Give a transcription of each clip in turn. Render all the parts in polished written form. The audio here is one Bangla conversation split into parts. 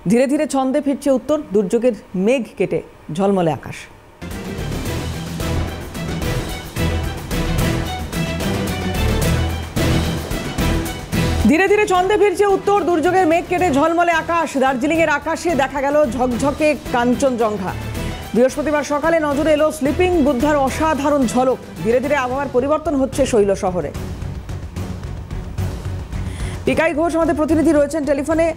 ধীরে ধীরে ছন্দে ফিরছে উত্তর, দুর্যোগের মেঘ কেটে ঝলমলে আকাশ। ধীরে ধীরে ছন্দে ফিরছে উত্তর, দুর্যোগের মেঘ কেটে ঝলমলে আকাশ। দার্জিলিং এর আকাশে দেখা গেল ঝকঝকে কাঞ্চনজঙ্ঘা। বৃহস্পতিবার সকালে নজরে এলো স্লিপিং বুদ্ধার অসাধারণ ঝলক। ধীরে ধীরে আবহাওয়ার পরিবর্তন হচ্ছে শৈল শহরে। পিকাই ঘোষ আমাদের প্রতিনিধি রয়েছেন টেলিফোনে।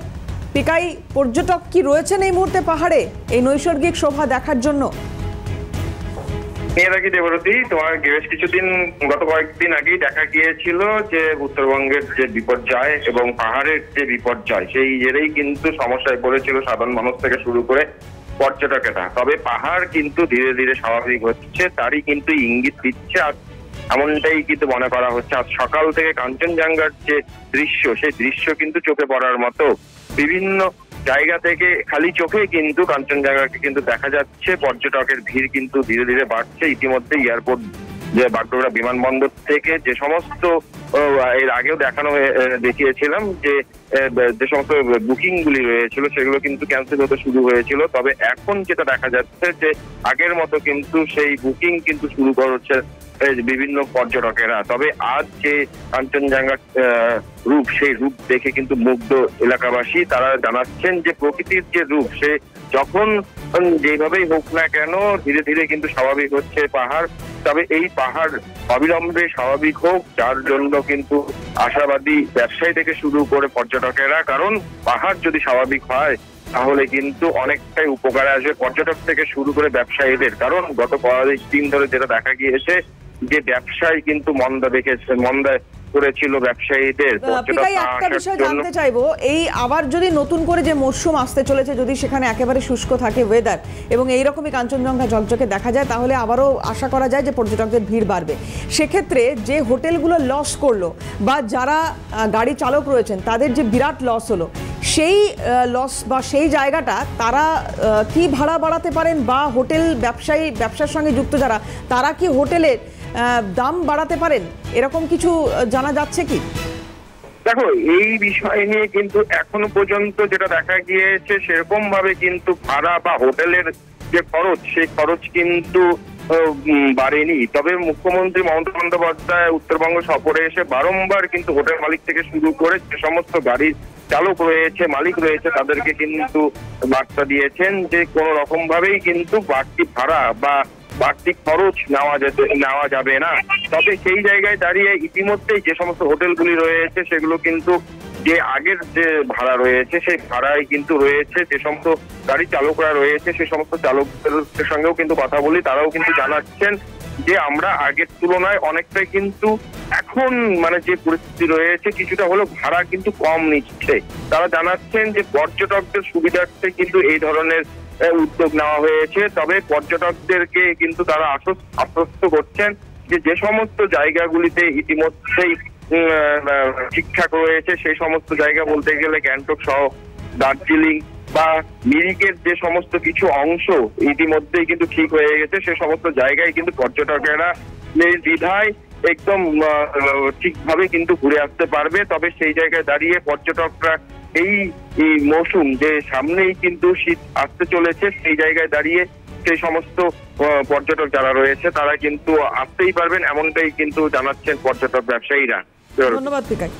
পিকাই, পর্যটক কি রয়েছেন এই মুহূর্তে পাহাড়ে এই নৈসর্গিক শোভা দেখার জন্য? দেবরতী, তোমার বেশ কিছুদিন গত কয়েকদিন আগেই দেখা গিয়েছিল যে উত্তরবঙ্গের যে বিপর্যয় এবং পাহাড়ের যে বিপর্যয়, সেই জেরেই কিন্তু সমস্যায় পড়েছিল সাধারণ মানুষ থেকে শুরু করে পর্যটকেরা। তবে পাহাড় কিন্তু ধীরে ধীরে স্বাভাবিক হচ্ছে, তারই কিন্তু ইঙ্গিত দিচ্ছে। আর এমনটাই কিন্তু মনে করা হচ্ছে। আজ সকাল থেকে কাঞ্চনজঙ্ঘার যে দৃশ্য, সেই দৃশ্য কিন্তু চোখে পড়ার মতো। বিভিন্ন জায়গা থেকে খালি চোখে কিন্তু কাঞ্চনজঙ্ঘাকে কিন্তু দেখা যাচ্ছে। পর্যটকের ভিড় কিন্তু ধীরে ধীরে বাড়ছে। ইতিমধ্যে এয়ারপোর্ট যে বাগডোগরা বিমানবন্দর থেকে যে সমস্ত এর আগেও দেখিয়েছিলাম যে সমস্ত বুকিং গুলি রয়েছিল সেগুলো কিন্তু ক্যান্সেল হতে শুরু হয়েছিল। তবে এখন যেটা দেখা যাচ্ছে যে আগের মতো কিন্তু সেই বুকিং কিন্তু শুরু করছে বিভিন্ন পর্যটকেরা। তবে আজ যে কাঞ্চনজঙ্ঘার রূপ, সেই রূপ দেখে কিন্তু মুগ্ধ এলাকাবাসী। তারা জানাচ্ছেন যে প্রকৃতির যে রূপ, সে যখন যেভাবেই হোক না কেন ধীরে ধীরে কিন্তু স্বাভাবিক হচ্ছে পাহাড়। তবে এই পাহাড় অবিলম্বে স্বাভাবিক হোক, যার জন্য কিন্তু আশাবাদী ব্যবসায়ী থেকে শুরু করে পর্যটকেরা। কারণ পাহাড় যদি স্বাভাবিক হয় তাহলে কিন্তু অনেকটাই উপকারে আসবে পর্যটক থেকে শুরু করে ব্যবসায়ীদের। কারণ গত কয়েকদিন ধরে যেটা দেখা গিয়েছে যে ব্যবসায়ী কিন্তু মন্দা করেছিল ব্যবসায়ীদের। একটা বিষয় জানতে চাইবো, এই আবার যদি নতুন করে যে মরশুম আসতে চলেছে, যদি সেখানে একেবারে শুষ্ক থাকে ওয়েদার এবং এইরকমই কাঞ্চনজঙ্ঘা ঝকঝকে দেখা যায়, তাহলে আবারও আশা করা যায় যে পর্যটকদের ভিড় বাড়বে। সেক্ষেত্রে যে হোটেলগুলো লস করলো বা যারা গাড়ি চালক রয়েছেন তাদের যে বিরাট লস হলো, সেই লস বা সেই জায়গাটা তারা কি ভাড়া বাড়াতে পারেন, বা হোটেল ব্যবসার সঙ্গে যুক্ত যারা, তারা কি হোটেলের দাম বাড়াতে পারেন? এরকম কিছু জানা যাচ্ছে কি? দেখো, এই বিষয় নিয়ে কিন্তু এখনো পর্যন্ত যেটা দেখা গিয়েছে সেরকম ভাবে কিন্তু ভাড়া বা হোটেলের যে খরচ, সেই খরচ কিন্তু বাড়েনি। তবে মুখ্যমন্ত্রী মমতা বন্দ্যোপাধ্যায় উত্তরবঙ্গ সফরে এসে বারংবার কিন্তু হোটেল মালিক থেকে শুরু করে যে সমস্ত গাড়ির চালক রয়েছে, মালিক রয়েছে, তাদেরকে কিন্তু বার্তা দিয়েছেন যে কোনো রকম ভাবেই কিন্তু বাড়তি ভাড়া বা বাড়তি খরচ নেওয়া যাবে না। তবে সেই জায়গায় দাঁড়িয়ে ইতিমধ্যেই যে সমস্ত হোটেলগুলি রয়েছে সেগুলো কিন্তু যে আগের যে ভাড়া রয়েছে সেই ভাড়ায় কিন্তু রয়েছে। যে সমস্ত গাড়ি চালকরা রয়েছে সেই সমস্ত চালকদের সঙ্গেও কিন্তু কথা বলি, তারাও কিন্তু জানাচ্ছেন যে আমরা আগের তুলনায় অনেকটাই কিন্তু এখন যে পরিস্থিতি রয়েছে কিছুটা হলেও ভাড়া কিন্তু কম নিচ্ছে। তারা জানাচ্ছেন যে পর্যটকদের সুবিধার্থে কিন্তু এই ধরনের উদ্যোগ নেওয়া হয়েছে। তবে পর্যটকদেরকে কিন্তু তারা আশ্বস্ত করছেন যে সমস্ত জায়গাগুলিতে ইতিমধ্যেই ঠিকঠাক রয়েছে, সেই সমস্ত জায়গা বলতে গেলে গ্যাংটক সহ দার্জিলিং বা মিরিকের যে সমস্ত কিছু অংশ ইতিমধ্যেই কিন্তু ঠিক হয়ে গেছে। সে সমস্ত জায়গায় কিন্তু পর্যটকেরা নির্দ্বিধায় একদম ঠিকভাবে কিন্তু ঘুরে আসতে পারবে। তবে সেই জায়গায় দাঁড়িয়ে পর্যটকরা এই মৌসুম যে সামনেই কিন্তু শীত আসতে চলেছে, সেই জায়গায় দাঁড়িয়ে সেই সমস্ত পর্যটক যারা রয়েছে তারা কিন্তু আসতেই পারবেন, এমনটাই কিন্তু জানাচ্ছেন পর্যটক ব্যবসায়ীরা। ধন্যবাদ পিকাই।